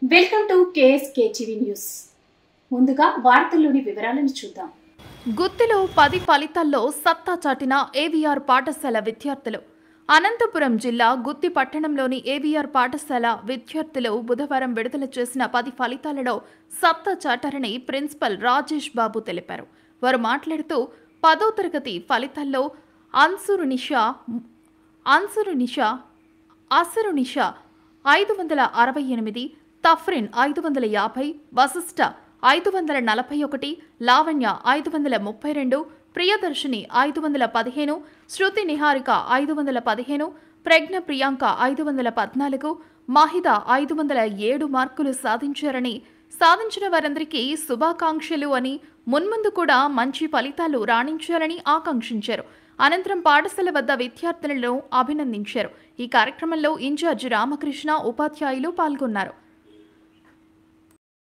Welcome to KSK TV news. ముందుగా వార్తల్లోని వివరాలను చూద్దాం. గుత్తిలో 10 ఫలితాల్లో సత్తా చాటిన ఏవీఆర్ పాఠశాల విద్యార్థులు. అనంతపురం జిల్లా గుత్తి పట్టణంలోని ఏవీఆర్ పాఠశాల విద్యార్థులు బుధవారం విడుదల చేసిన 10 ఫలితాలలో సత్తా చాటారని ప్రిన్సిపల్ రాజేష్ బాబు తెలిపారు. వారు మాట్లాడుతూ 10వ తరగతి ఫలితాల్లో అన్సురు నిషా 568, తఫ్రిన్ 550, వశిష్ట 541, లావణ్య 532, ప్రియదర్శిని 515, శృతి నిహారిక 515, ప్రజ్ఞ ప్రియాంక 514, మహిద 507 మార్కులు సాధించిన వారందరికీ శుభాకాంక్షలు అని, మున్ముందు కూడా మంచి ఫలితాలు రాణించాలని ఆకాంక్షించారు. అనంతరం పాఠశాల వద్ద విద్యార్థులను అభినందించారు. ఈ కార్యక్రమంలో ఇన్ఛార్జి రామకృష్ణ, ఉపాధ్యాయులు పాల్గొన్నారు.